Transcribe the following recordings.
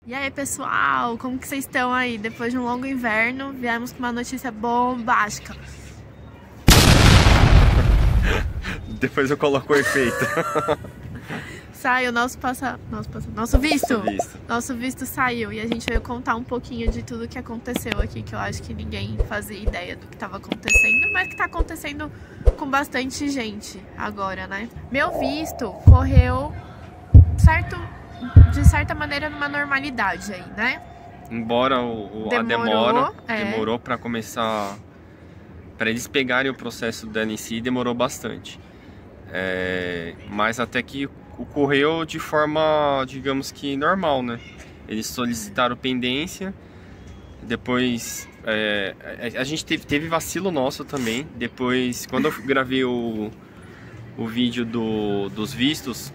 E aí, pessoal, como que vocês estão aí? Depois de um longo inverno, viemos com uma notícia bombástica. Depois eu coloco o efeito. Saiu nosso visto. Nosso visto saiu e a gente veio contar um pouquinho de tudo que aconteceu aqui, que eu acho que ninguém fazia ideia do que estava acontecendo, mas que está acontecendo com bastante gente agora, né? Meu visto correu de certa maneira numa normalidade aí, né? Embora a demora demorou para começar, para eles pegarem o processo dela em si, demorou bastante. Mas até que ocorreu de forma, digamos que normal, né? Eles solicitaram pendência, depois a gente teve vacilo nosso também. Depois, quando eu gravei o vídeo dos vistos,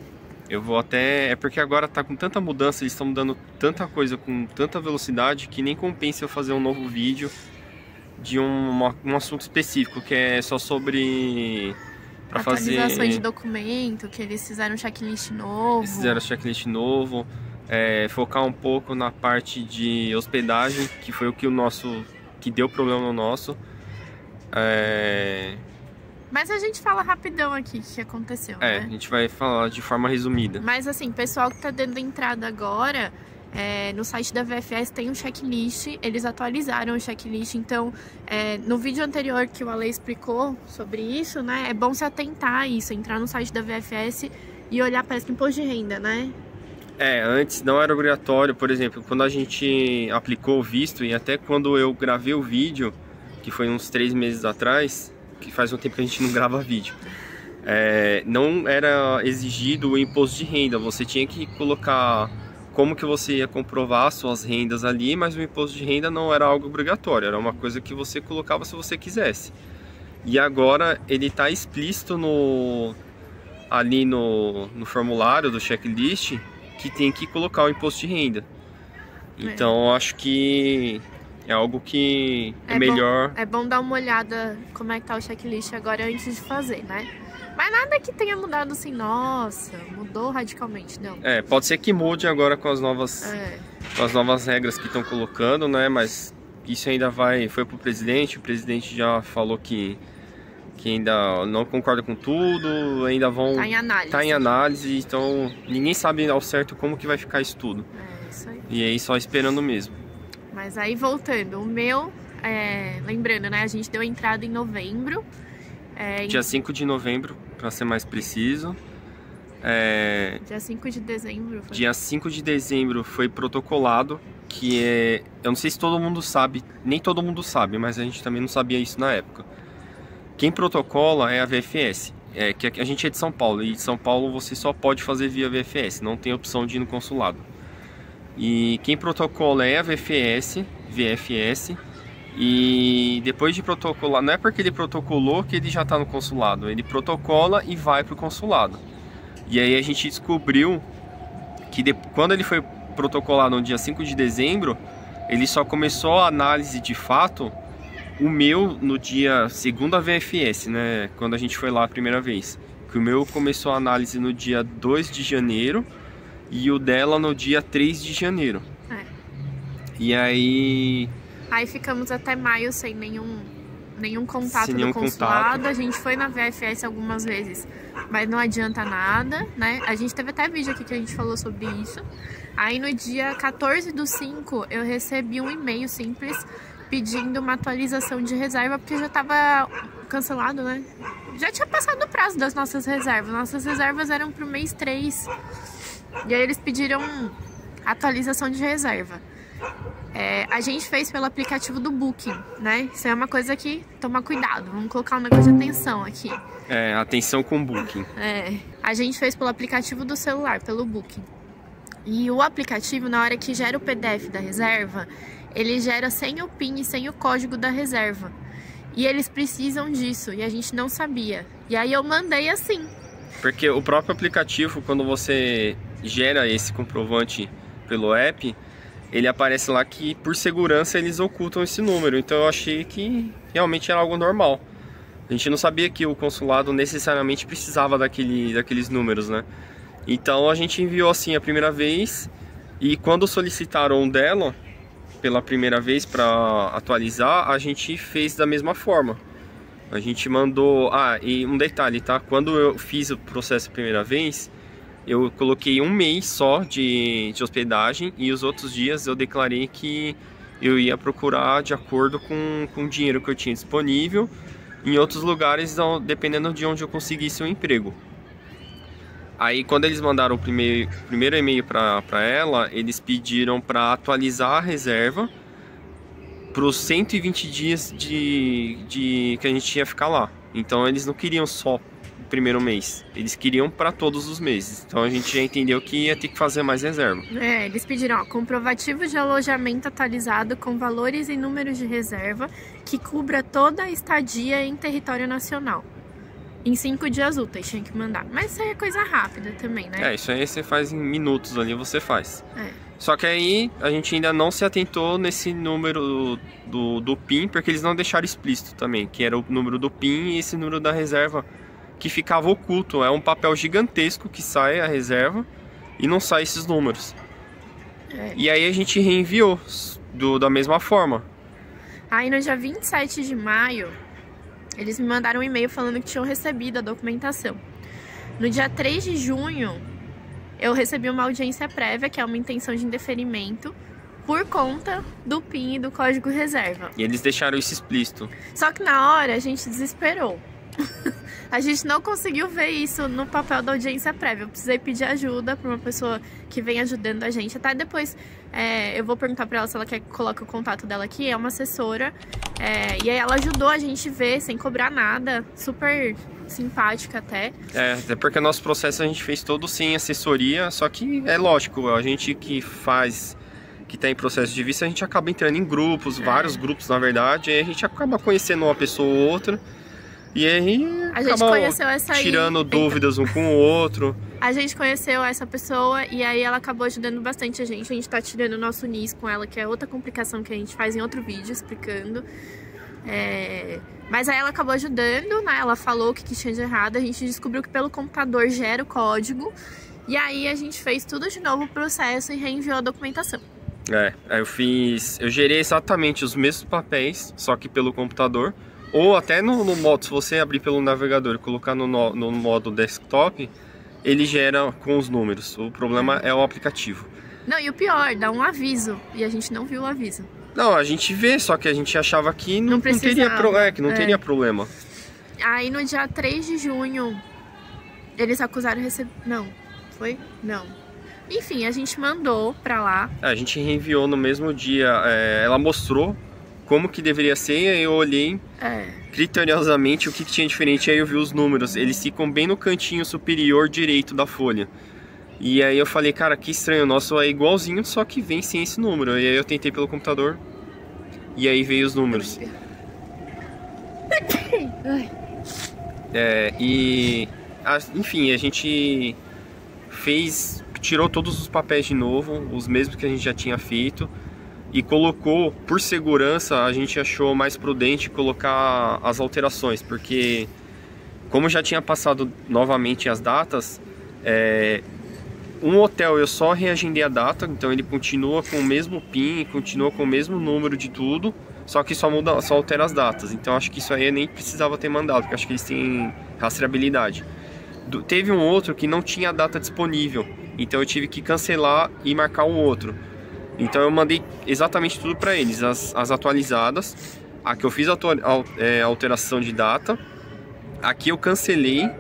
eu vou até... É porque agora tá com tanta mudança, eles estão mudando tanta coisa com tanta velocidade que nem compensa eu fazer um novo vídeo de um assunto específico, que é só sobre... Atualizações de documento, que eles fizeram um checklist novo. Eles fizeram checklist novo, focar um pouco na parte de hospedagem, que foi o que deu problema no nosso. Mas a gente fala rapidão aqui o que aconteceu, né? A gente vai falar de forma resumida. Mas assim, pessoal que tá dando entrada agora, no site da VFS tem um checklist, eles atualizaram o checklist, então no vídeo anterior que o Ale explicou sobre isso, né, é bom se atentar a isso, entrar no site da VFS e olhar, parece que imposto de renda, né? Antes não era obrigatório, por exemplo, quando a gente aplicou o visto e até quando eu gravei o vídeo, que foi uns 3 meses atrás, que faz um tempo que a gente não grava vídeo, não era exigido o imposto de renda, você tinha que colocar como que você ia comprovar suas rendas ali, mas o imposto de renda não era algo obrigatório, era uma coisa que você colocava se você quisesse. E agora ele está explícito ali no formulário do checklist que tem que colocar o imposto de renda. Então acho que é algo que é melhor. É bom dar uma olhada como é que tá o checklist agora antes de fazer, né? Mas nada que tenha mudado assim, nossa, mudou radicalmente, não. Pode ser que mude agora com as novas regras que estão colocando, né? Mas isso ainda foi pro presidente, o presidente já falou que ainda não concorda com tudo, ainda vão... Tá em análise, então ninguém sabe ao certo como que vai ficar isso tudo. Isso aí. E aí só esperando mesmo. Mas aí voltando, o meu, lembrando, né, a gente deu entrada em novembro. Dia 5 de novembro, para ser mais preciso. Dia 5 de dezembro. Dia 5 de dezembro foi protocolado, que eu não sei se todo mundo sabe, nem todo mundo sabe, mas a gente também não sabia isso na época. Quem protocola é a VFS, que a gente é de São Paulo, e de São Paulo você só pode fazer via VFS, não tem opção de ir no consulado. E quem protocola é a VFS, e depois de protocolar, não é porque ele protocolou que ele já está no consulado, ele protocola e vai para o consulado. E aí a gente descobriu que quando ele foi protocolar no dia 5 de dezembro, ele só começou a análise de fato, o meu no dia, segundo a VFS, né, quando a gente foi lá a primeira vez. Que o meu começou a análise no dia 2 de janeiro e o dela no dia 3 de janeiro. E aí ficamos até maio sem nenhum contato do consulado. A gente foi na VFS algumas vezes, mas não adianta nada, né? A gente teve até vídeo aqui que a gente falou sobre isso. Aí no dia 14/5 eu recebi um e-mail simples pedindo uma atualização de reserva, porque já estava cancelado, né? Já tinha passado o prazo das nossas reservas. Nossas reservas eram pro mês 3. E aí eles pediram atualização de reserva. A gente fez pelo aplicativo do Booking, né? Isso é uma coisa que toma cuidado. Vamos colocar um negócio de atenção aqui. Atenção com o Booking. A gente fez pelo aplicativo do celular, pelo Booking. E o aplicativo, na hora que gera o PDF da reserva, ele gera sem o PIN e sem o código da reserva. E eles precisam disso, e a gente não sabia. E aí eu mandei assim. Porque o próprio aplicativo, quando você gera esse comprovante pelo app, ele aparece lá que por segurança eles ocultam esse número. Então eu achei que realmente era algo normal. A gente não sabia que o consulado necessariamente precisava daqueles números, né? Então a gente enviou assim a primeira vez E quando solicitaram dela pela primeira vez para atualizar, a gente fez da mesma forma. A gente mandou... e um detalhe, tá? Quando eu fiz o processo a primeira vez, eu coloquei 1 mês só de hospedagem, e os outros dias eu declarei que eu ia procurar de acordo com o dinheiro que eu tinha disponível em outros lugares, dependendo de onde eu conseguisse um emprego. Aí quando eles mandaram o primeiro e-mail para ela, eles pediram para atualizar a reserva para os 120 dias que a gente ia ficar lá. Então eles não queriam só o primeiro mês, eles queriam para todos os meses. Então a gente já entendeu que ia ter que fazer mais reserva. Eles pediram comprovativo de alojamento atualizado com valores e números de reserva que cubra toda a estadia em território nacional. Em 5 dias úteis tinha que mandar. Mas isso aí é coisa rápida também, né? Isso aí você faz em minutos ali, você faz. Só que aí a gente ainda não se atentou nesse número do PIN, porque eles não deixaram explícito também, que era o número do PIN e esse número da reserva que ficava oculto. É um papel gigantesco que sai a reserva e não sai esses números. E aí a gente reenviou da mesma forma. Aí no dia 27 de maio, eles me mandaram um e-mail falando que tinham recebido a documentação. No dia 3 de junho... eu recebi uma audiência prévia, que é uma intenção de indeferimento, por conta do PIN e do código reserva. E eles deixaram isso explícito. Só que na hora a gente desesperou. A gente não conseguiu ver isso no papel da audiência prévia. Eu precisei pedir ajuda para uma pessoa que vem ajudando a gente. Até depois eu vou perguntar para ela se ela quer que coloque o contato dela aqui. É uma assessora. E aí ela ajudou a gente ver sem cobrar nada. Super simpática até. Até porque o nosso processo a gente fez todo sem assessoria. Só que é lógico, a gente que tá em processo de visto, a gente acaba entrando em grupos, vários grupos na verdade. E aí a gente acaba conhecendo uma pessoa ou outra. E aí a gente conheceu essa tirando dúvidas um com o outro. A gente conheceu essa pessoa e aí ela acabou ajudando bastante a gente. A gente tá tirando o nosso NIS com ela, que é outra complicação que a gente faz em outro vídeo explicando. Mas aí ela acabou ajudando, né? Ela falou o que tinha de errado. A gente descobriu que pelo computador gera o código. E aí a gente fez tudo de novo o processo e reenviou a documentação. Eu gerei exatamente os mesmos papéis, só que pelo computador. Ou até no modo, se você abrir pelo navegador e colocar no modo desktop, ele gera com os números. O problema é o aplicativo. Não, e o pior, dá um aviso. E a gente não viu o aviso. Não, a gente vê, só que a gente achava que não teria problema. Aí no dia 3 de junho, eles acusaram receber... Não, foi? Não. Enfim, a gente mandou pra lá. A gente reenviou no mesmo dia. Ela mostrou como que deveria ser, e aí eu olhei criteriosamente o que tinha diferente, aí eu vi os números, eles ficam bem no cantinho superior direito da folha. E aí eu falei, cara, que estranho, o nosso é igualzinho, só que vem sem esse número. E aí eu tentei pelo computador, e aí veio os números. Enfim, a gente tirou todos os papéis de novo, os mesmos que a gente já tinha feito. E colocou, por segurança, a gente achou mais prudente colocar as alterações, porque como já tinha passado novamente as datas, um hotel eu só reagendei a data, então ele continua com o mesmo PIN, continua com o mesmo número de tudo, só que só altera as datas. Então acho que isso aí eu nem precisava ter mandado, porque acho que eles têm rastreabilidade. Teve um outro que não tinha data disponível, então eu tive que cancelar e marcar um outro. Então eu mandei exatamente tudo para eles, as atualizadas, a que eu fiz alteração de data, a que eu cancelei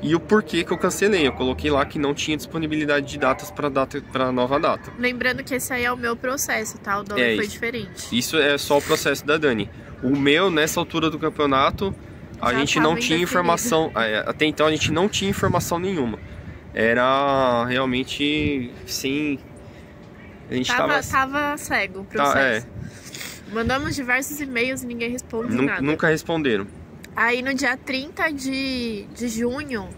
e o porquê que eu cancelei. Eu coloquei lá que não tinha disponibilidade de datas para nova data. Lembrando que esse aí é o meu processo, tá? O Dani foi diferente. Isso é só o processo da Dani. O meu, nessa altura do campeonato, a gente não tinha informação, até então a gente não tinha informação nenhuma. Era realmente sem... A gente tava cego o processo. Mandamos diversos e-mails e ninguém responde nada. Nunca responderam. Aí no dia 30 de junho,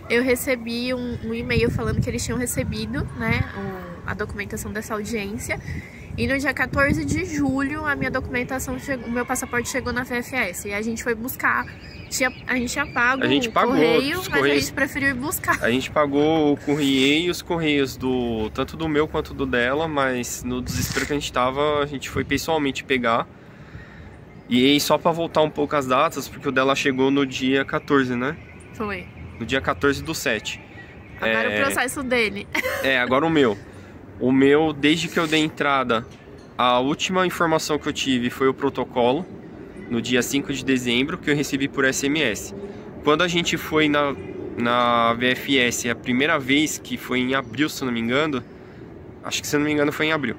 eu recebi um e-mail falando que eles tinham recebido, né, a documentação dessa audiência. E no dia 14 de julho, a minha documentação chegou, o meu passaporte chegou na VFS. E a gente foi buscar. A gente tinha pago o correio, mas a gente preferiu ir buscar. A gente pagou o correio e os correios tanto do meu quanto do dela, mas no desespero que a gente tava, a gente foi pessoalmente pegar. E aí, só pra voltar um pouco as datas, porque o dela chegou no dia 14, né? Foi. No dia 14/7. Agora o processo dele. Agora o meu. O meu, desde que eu dei entrada, a última informação que eu tive foi o protocolo, no dia 5 de dezembro, que eu recebi por SMS. Quando a gente foi na VFS, a primeira vez, que foi em abril, se eu não me engano, acho que se eu não me engano foi em abril,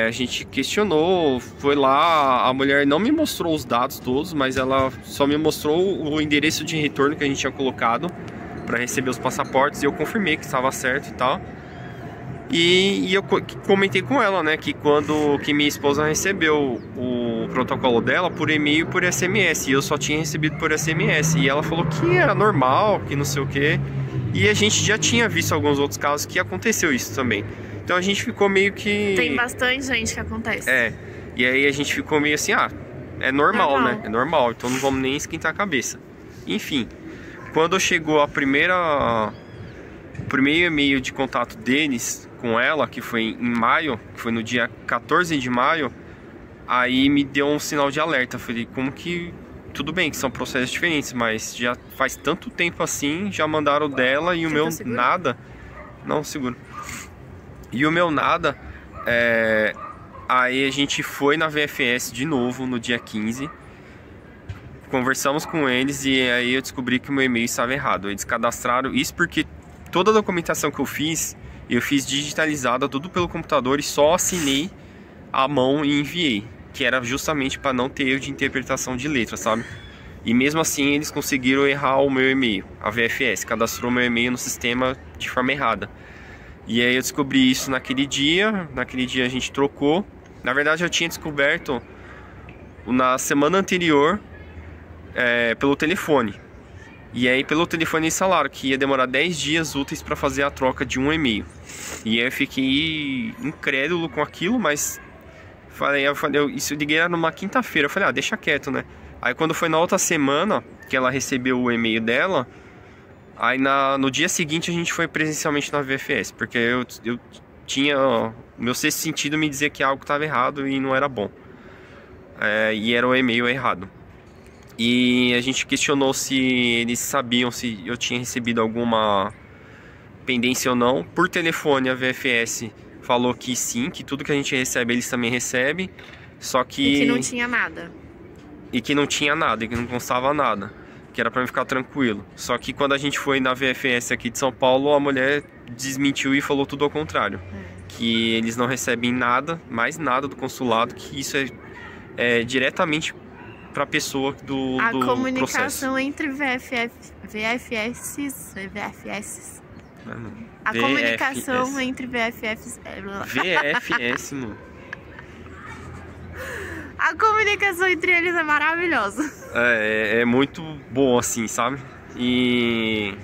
a gente questionou, foi lá, a mulher não me mostrou os dados todos, mas ela só me mostrou o endereço de retorno que a gente tinha colocado para receber os passaportes, e eu confirmei que estava certo e tal. E eu comentei com ela, né, que que minha esposa recebeu o protocolo dela por e-mail e por SMS, e eu só tinha recebido por SMS, e ela falou que era normal, que não sei o que, e a gente já tinha visto alguns outros casos que aconteceu isso também. Então a gente ficou meio que... Tem bastante gente que acontece. E aí a gente ficou meio assim, é normal, né, é normal, então não vamos nem esquentar a cabeça. Enfim, quando chegou o primeiro e-mail de contato deles com ela, que foi em maio, que foi no dia 14 de maio, aí me deu um sinal de alerta. Falei, como que... Tudo bem que são processos diferentes, mas já faz tanto tempo assim, já mandaram dela e o meu nada. Não, seguro. E o meu nada, aí a gente foi na VFS de novo no dia 15, conversamos com eles e aí eu descobri que o meu e-mail estava errado. Eles cadastraram isso porque toda a documentação que eu fiz digitalizada, tudo pelo computador, e só assinei à mão e enviei, que era justamente para não ter erro de interpretação de letra, sabe? E mesmo assim eles conseguiram errar o meu e-mail. A VFS cadastrou meu e-mail no sistema de forma errada. E aí eu descobri isso naquele dia a gente trocou. Na verdade eu tinha descoberto na semana anterior pelo telefone. E aí pelo telefone eles falaram que ia demorar 10 dias úteis para fazer a troca de um e-mail. E aí eu fiquei incrédulo com aquilo, mas isso eu liguei numa quinta-feira. Eu falei, deixa quieto, né? Aí quando foi na outra semana que ela recebeu o e-mail dela, aí no dia seguinte a gente foi presencialmente na VFS, porque eu tinha... O meu sexto sentido me dizia que algo estava errado e não era bom. E era o e-mail errado. E a gente questionou se eles sabiam se eu tinha recebido alguma pendência ou não. Por telefone a VFS falou que sim, que tudo que a gente recebe eles também recebem. Só que... E que não tinha nada. E que não tinha nada, e que não constava nada. Que era pra eu ficar tranquilo. Só que quando a gente foi na VFS aqui de São Paulo, a mulher desmentiu e falou tudo ao contrário. Que eles não recebem nada, mais nada do consulado, que isso é diretamente para a pessoa do processo. A comunicação entre VFS. A comunicação entre VFS. VFS, mano. A comunicação entre eles é maravilhosa. É muito bom, assim, sabe? E...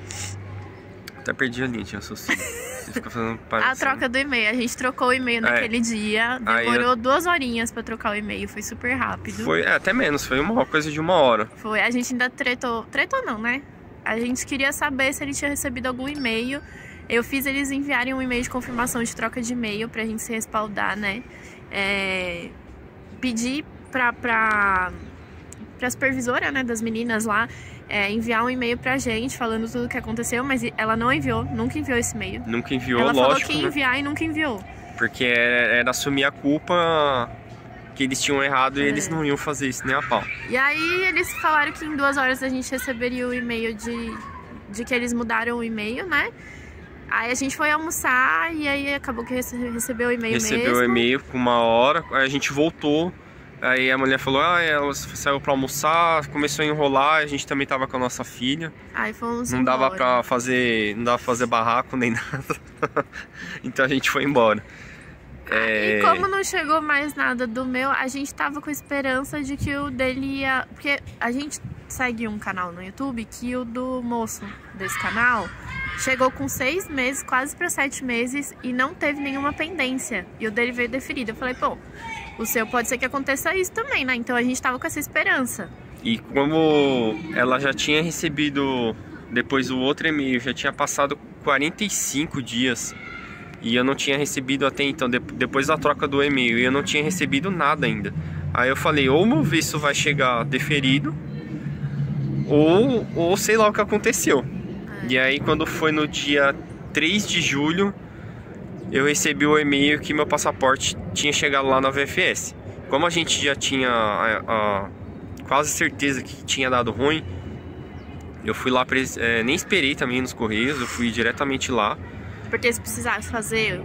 Até perdi a linha, tinha raciocínio. Fica fazendo a troca do e-mail. A gente trocou o e-mail naquele dia. Demorou 2 horinhas pra trocar o e-mail. Foi super rápido. Foi até menos. Foi uma coisa de 1 hora. Foi. A gente ainda tretou. Tretou não, né? A gente queria saber se ele tinha recebido algum e-mail. Eu fiz eles enviarem um e-mail de confirmação de troca de e-mail pra gente se respaldar, né? Pedi pra supervisora, né, das meninas lá, enviar um e-mail pra gente falando tudo o que aconteceu, mas ela não enviou, nunca enviou esse e-mail. Nunca enviou, ela lógico. Ela falou que ia enviar, né? E nunca enviou. Porque era assumir a culpa que eles tinham errado e eles não iam fazer isso nem a pau. E aí eles falaram que em 2 horas a gente receberia o e-mail de que eles mudaram o e-mail, né? Aí a gente foi almoçar e aí acabou que recebeu o e-mail mesmo. Recebeu o e-mail com 1 hora, aí a gente voltou. Aí a mulher falou, ela saiu pra almoçar, começou a enrolar, a gente também tava com a nossa filha. Aí fomos não dava pra fazer, barraco nem nada. Então a gente foi embora. E como não chegou mais nada do meu, a gente tava com esperança de que o dele ia... Porque a gente segue um canal no YouTube que o do moço desse canal chegou com 6 meses, quase para 7 meses, e não teve nenhuma pendência. E o dele veio deferido. Eu falei, pô, o seu pode ser que aconteça isso também, né? Então a gente tava com essa esperança. E como ela já tinha recebido, depois do outro e-mail, já tinha passado 45 dias e eu não tinha recebido até então, depois da troca do e-mail, e eu não tinha recebido nada ainda. Aí eu falei, ou o meu visto vai chegar deferido, ou sei lá o que aconteceu. E aí quando foi no dia 3 de julho, eu recebi o e-mail que meu passaporte tinha chegado lá na VFS. Como a gente já tinha quase certeza que tinha dado ruim, eu fui lá, nem esperei também nos Correios, eu fui diretamente lá. Porque se precisasse fazer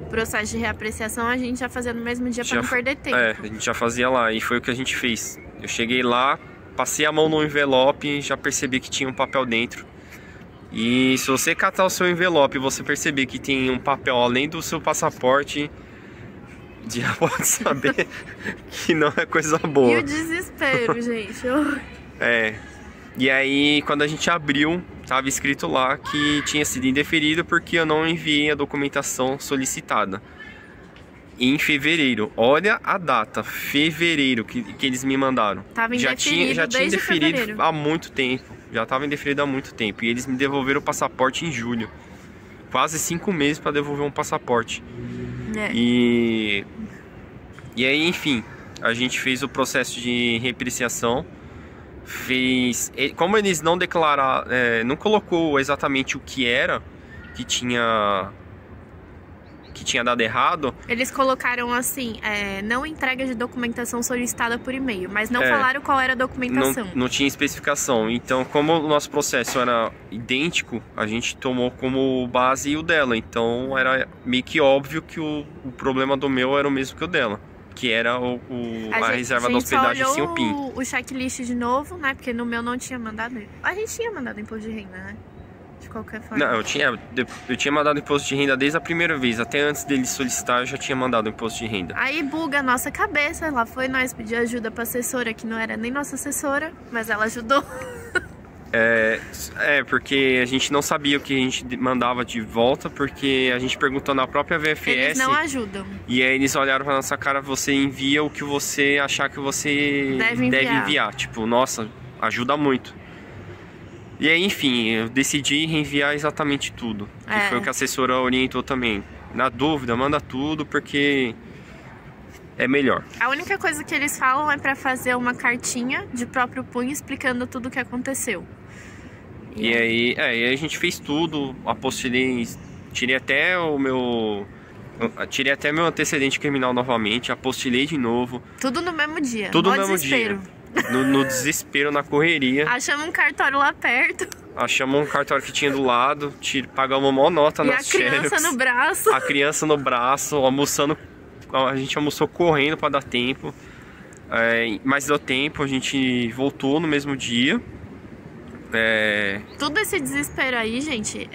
o processo de reapreciação, a gente já fazia no mesmo dia para não perder tempo. A gente já fazia lá, e foi o que a gente fez. Eu cheguei lá, passei a mão no envelope e já percebi que tinha um papel dentro. E se você catar o seu envelope e você perceber que tem um papel além do seu passaporte, já pode saber que não é coisa boa. E o desespero, gente. E aí, quando a gente abriu, estava escrito lá que tinha sido indeferido porque eu não enviei a documentação solicitada. Em fevereiro, olha a data, fevereiro que eles me mandaram. Tava indeferido já tinha indeferido fevereiro. há muito tempo. Já estava indeferido há muito tempo. E eles me devolveram o passaporte em julho. Quase 5 meses para devolver um passaporte. E aí, enfim, a gente fez o processo de reapreciação. Como eles não declararam, não colocou exatamente o que era que tinha dado errado. Eles colocaram assim, não entrega de documentação solicitada por e-mail, mas não falaram qual era a documentação. Não tinha especificação. Então, como o nosso processo era idêntico, a gente tomou como base o dela. Então, era meio que óbvio que o problema do meu era o mesmo que o dela, que era a reserva da hospedagem sem o PIN. O checklist de novo, né? Porque no meu não tinha mandado. A gente tinha mandado imposto de renda, né? De qualquer forma. Não, eu tinha mandado imposto de renda desde a primeira vez. Até antes dele solicitar, eu já tinha mandado imposto de renda. Aí buga a nossa cabeça. Lá foi nós pedir ajuda pra assessora, que não era nem nossa assessora, mas ela ajudou. Porque a gente não sabia o que a gente mandava de volta, porque a gente perguntou na própria VFS. Eles não ajudam. E aí eles olharam pra nossa cara, você envia o que você achar que você deve enviar. Tipo, nossa, ajuda muito. E aí, enfim, eu decidi reenviar exatamente tudo. Que foi o que a assessora orientou também. Na dúvida, manda tudo, porque é melhor. A única coisa que eles falam é pra fazer uma cartinha de próprio punho explicando tudo o que aconteceu. E aí a gente fez tudo, apostilei, tirei até meu antecedente criminal novamente, apostilei de novo. Tudo no mesmo dia. Tudo no mesmo dia. No desespero, na correria. Achamos um cartório lá perto. Achamos um cartório que tinha do lado, pagamos uma maior nota nas xerox. E a criança no braço. A criança no braço, almoçando. A gente almoçou correndo para dar tempo. Mas deu tempo, a gente voltou no mesmo dia. Tudo esse desespero aí, gente,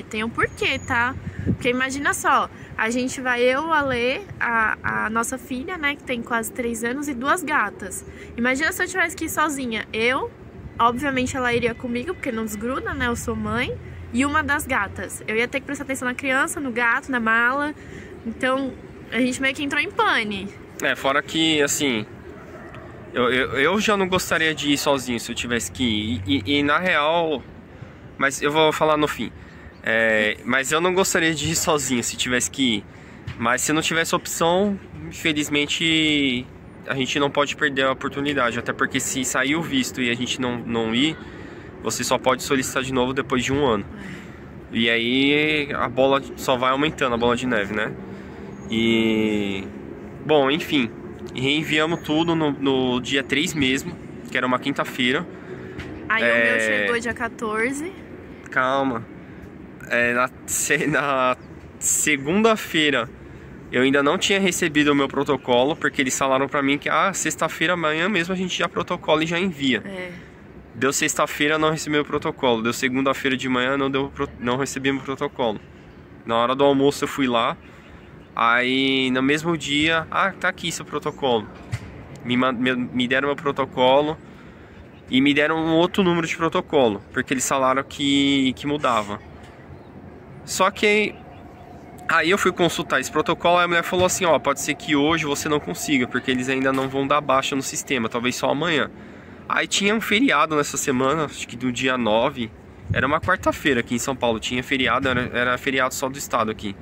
tem um porquê, tá? Porque imagina só, a gente vai, eu, a Lê, a nossa filha, né, que tem quase 3 anos, e 2 gatas. Imagina se eu tivesse que ir sozinha. Eu, obviamente ela iria comigo, porque não desgruda, né, eu sou mãe, e uma das gatas. Eu ia ter que prestar atenção na criança, no gato, na mala. Então, a gente meio que entrou em pane. Fora que, assim, eu já não gostaria de ir sozinho se eu tivesse que ir. E na real, mas eu vou falar no fim. Mas eu não gostaria de ir sozinho se tivesse que ir. Mas se não tivesse opção, infelizmente a gente não pode perder a oportunidade. Até porque se sair o visto e a gente não ir, você só pode solicitar de novo depois de 1 ano. E aí a bola só vai aumentando, a bola de neve, né? Bom, enfim, reenviamos tudo no dia 3 mesmo, que era uma quinta-feira. Aí o meu chegou dia 14. Calma. Na segunda-feira eu ainda não tinha recebido o meu protocolo, porque eles falaram pra mim que sexta-feira, amanhã mesmo a gente já protocola e já envia. Deu sexta-feira, não recebi o protocolo. Deu segunda-feira de manhã, não recebi o protocolo. Na hora do almoço eu fui lá. Aí no mesmo dia, tá aqui seu protocolo. Me deram meu protocolo e me deram um outro número de protocolo, porque eles falaram que mudava. Só que aí eu fui consultar esse protocolo e a mulher falou assim, ó, pode ser que hoje você não consiga, porque eles ainda não vão dar baixa no sistema, talvez só amanhã. Aí tinha um feriado nessa semana, acho que do dia 9, era uma quarta-feira aqui em São Paulo, tinha feriado, era feriado só do estado aqui.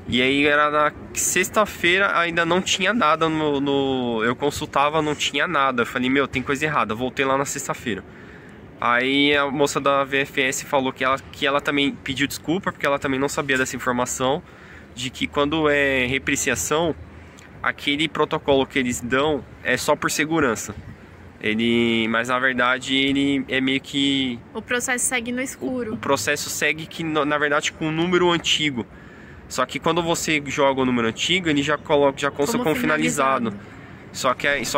E aí era na sexta-feira, ainda não tinha nada eu consultava, não tinha nada. Eu falei, meu, tem coisa errada, voltei lá na sexta-feira. Aí a moça da VFS falou que ela também pediu desculpa, porque ela também não sabia dessa informação, de que quando é repreciação, aquele protocolo que eles dão é só por segurança. Mas na verdade ele é meio que... O processo segue no escuro. O processo segue que na verdade com um número antigo. Só que quando você joga o número antigo, ele já consta como finalizado. Só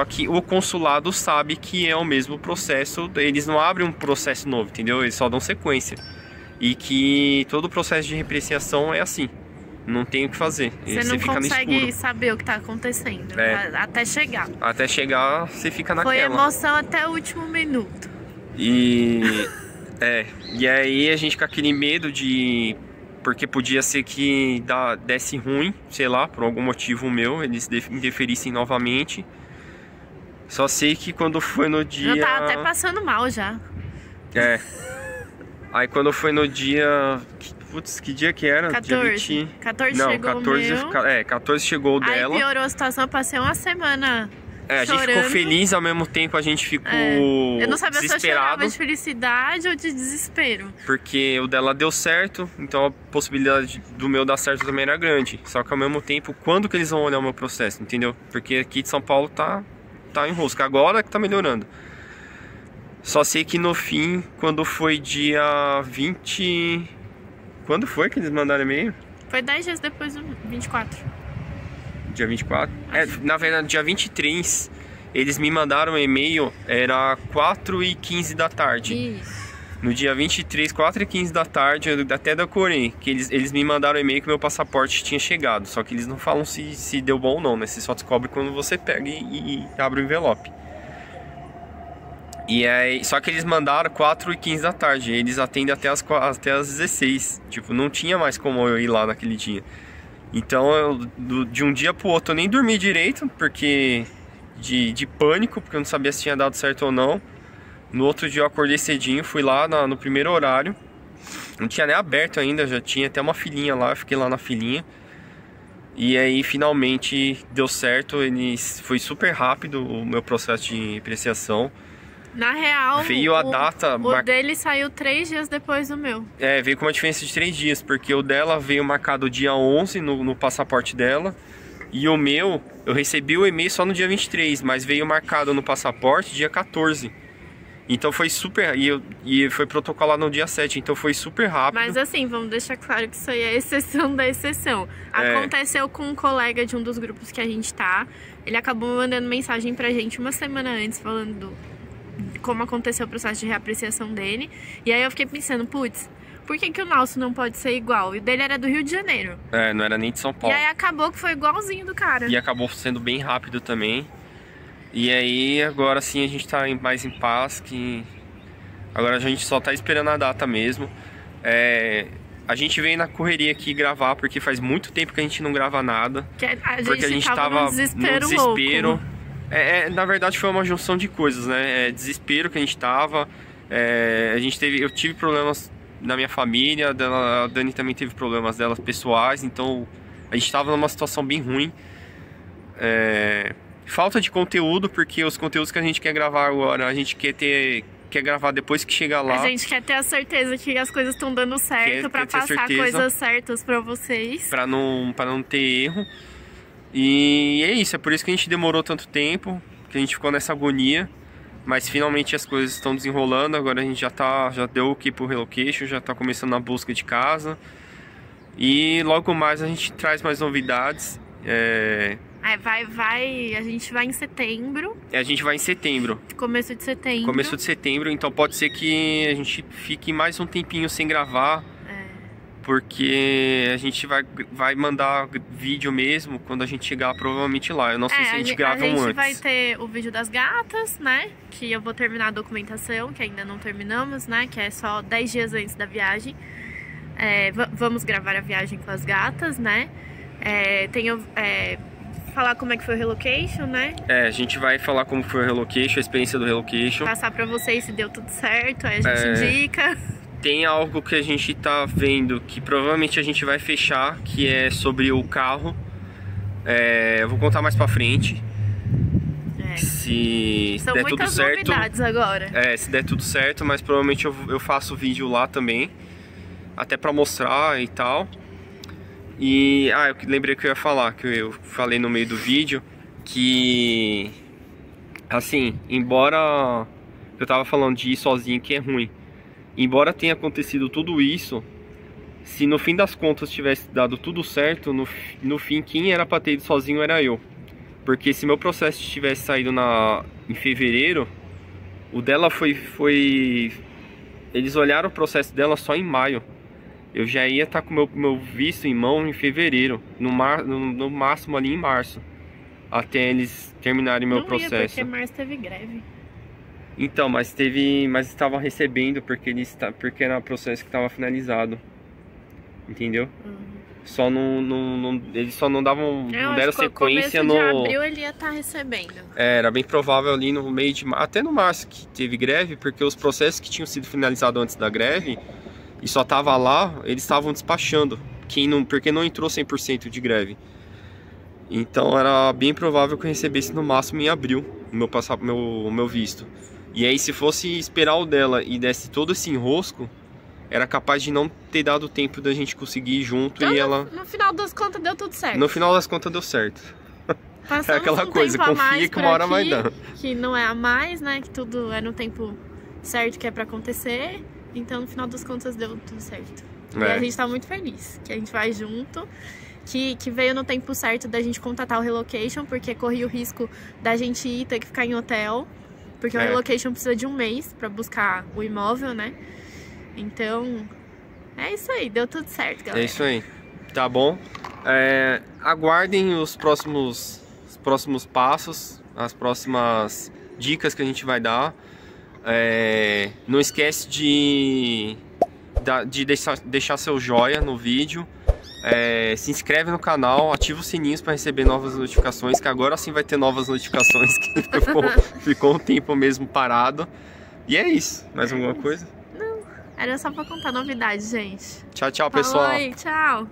que o consulado sabe que é o mesmo processo, eles não abrem um processo novo, entendeu? Eles só dão sequência. E que todo o processo de repreciação é assim. Não tem o que fazer. Você não consegue saber o que está acontecendo, até chegar. Até chegar, você fica naquela. Foi emoção até o último minuto. E aí a gente com aquele medo de... Porque podia ser que desse ruim, sei lá, por algum motivo meu, eles interferissem novamente. Só sei que quando foi no dia... Eu tava até passando mal já. Aí quando foi no dia... Putz, que dia que era? 14. Dia 20... 14 não, chegou 14, o meu. 14 chegou o dela. Aí piorou a situação, eu passei uma semana a gente ficou feliz, ao mesmo tempo a gente ficou Eu não sabia se eu chorava de felicidade ou de desespero. Porque o dela deu certo, então a possibilidade do meu dar certo também era grande. Só que ao mesmo tempo, quando que eles vão olhar o meu processo, entendeu? Porque aqui de São Paulo tá em rosca, agora que tá melhorando. Só sei que no fim, quando foi dia 20... Quando foi que eles mandaram e-mail? Foi 10 dias depois do 24. Dia 24? Na verdade, dia 23, eles me mandaram um e-mail, era 4h15 da tarde. Isso. No dia 23, 4h15 da tarde, eu até decorei, que eles me mandaram um e-mail que meu passaporte tinha chegado. Só que eles não falam se deu bom ou não, né? Você só descobre quando você pega e abre o envelope. E aí, só que eles mandaram 4h15 da tarde, eles atendem até as 16. Tipo, não tinha mais como eu ir lá naquele dia. Então, de um dia pro outro eu nem dormi direito, porque de pânico, porque eu não sabia se tinha dado certo ou não. No outro dia eu acordei cedinho, fui lá no primeiro horário. Não tinha nem aberto ainda, já tinha até uma filinha lá, eu fiquei lá na filinha. E aí finalmente deu certo, foi super rápido o meu processo de apreciação. Na real, veio a data... O dele saiu 3 dias depois do meu. Veio com uma diferença de 3 dias, porque o dela veio marcado dia 11 no passaporte dela. E o meu, eu recebi o e-mail só no dia 23, mas veio marcado no passaporte dia 14. Então foi super... E foi protocolado no dia 7, então foi super rápido. Mas assim, vamos deixar claro que isso aí é exceção da exceção. Aconteceu com um colega de um dos grupos que a gente tá. Ele acabou mandando mensagem pra gente uma semana antes, falando como aconteceu o processo de reapreciação dele. E aí eu fiquei pensando, putz, por que o nosso não pode ser igual? E o dele era do Rio de Janeiro. Não era nem de São Paulo. E aí acabou que foi igualzinho do cara. E acabou sendo bem rápido também. E aí agora sim a gente tá mais em paz, que agora a gente só tá esperando a data mesmo. A gente veio na correria aqui gravar, porque faz muito tempo que a gente não grava nada. Porque a gente tava no desespero louco. Na verdade foi uma junção de coisas, né? Desespero que a gente tava. Eu tive problemas na minha família, a Dani também teve problemas dela pessoais, então a gente tava numa situação bem ruim. Falta de conteúdo, porque os conteúdos que a gente quer gravar agora, a gente quer gravar depois que chegar lá. A gente quer ter a certeza que as coisas estão dando certo, pra passar coisas certas pra vocês. Pra não ter erro. E é isso, é por isso que a gente demorou tanto tempo, que a gente ficou nessa agonia. Mas finalmente as coisas estão desenrolando, agora a gente já deu o OK pro relocation, já tá começando a busca de casa. E logo mais a gente traz mais novidades. A gente vai em setembro. A gente vai em setembro. Começo de setembro. Começo de setembro, então pode ser que a gente fique mais um tempinho sem gravar. Porque a gente vai mandar vídeo mesmo quando a gente chegar provavelmente lá. Eu não sei se a gente grava um antes. A gente vai ter o vídeo das gatas, né? Que eu vou terminar a documentação, que ainda não terminamos, né? Que é só 10 dias antes da viagem. Vamos gravar a viagem com as gatas, né? Falar como é que foi o relocation, né? A gente vai falar como foi o relocation, a experiência do relocation. Passar pra vocês se deu tudo certo, aí a gente indica. Tem algo que a gente tá vendo que provavelmente a gente vai fechar, que é sobre o carro. Eu vou contar mais pra frente. Se der tudo certo. São muitas novidades agora. Se der tudo certo, mas provavelmente eu faço vídeo lá também. Até pra mostrar e tal. E, eu lembrei que eu ia falar, que eu falei no meio do vídeo, que, assim, embora eu tava falando de ir sozinho que é ruim, embora tenha acontecido tudo isso, se no fim das contas tivesse dado tudo certo, no fim quem era pra ter ido sozinho era eu. Porque se meu processo tivesse saído em fevereiro, o dela foi... Eles olharam o processo dela só em maio. Eu já ia estar com meu visto em mão em fevereiro, no máximo ali em março, até eles terminarem meu processo. Porque março teve greve. Então, mas estavam recebendo porque era um processo que estava finalizado, entendeu? Só eles só não davam, não deram sequência no... começo de abril ele ia estar recebendo. Era bem provável ali no meio de março, até no março que teve greve, porque os processos que tinham sido finalizados antes da greve e só tava lá, eles estavam despachando, porque não entrou 100% de greve. Então era bem provável que eu recebesse no máximo em abril o meu visto. E aí se fosse esperar o dela e desse todo esse enrosco, era capaz de não ter dado tempo da gente conseguir ir junto. Então, e ela... No final das contas deu tudo certo. No final das contas deu certo. Passamos é aquela coisa, confia que uma hora vai dar. Que não é a mais, né? Que tudo é no tempo certo que é pra acontecer. Então no final das contas deu tudo certo. E a gente tá muito feliz que a gente vai junto. Que veio no tempo certo da gente contatar o relocation, porque corria o risco da gente ir ter que ficar em hotel. Porque o relocation precisa de um mês pra buscar o imóvel, né? Então, é isso aí, deu tudo certo, galera. É isso aí, tá bom? Aguardem os próximos passos, as próximas dicas que a gente vai dar. Não esquece de deixar seu joinha no vídeo. Se inscreve no canal, ativa os sininhos para receber novas notificações, que agora sim vai ter novas notificações, que ficou um tempo mesmo parado. E é isso, mais alguma coisa? Era só pra contar novidades, gente. Tchau, pessoal. Oi, tchau.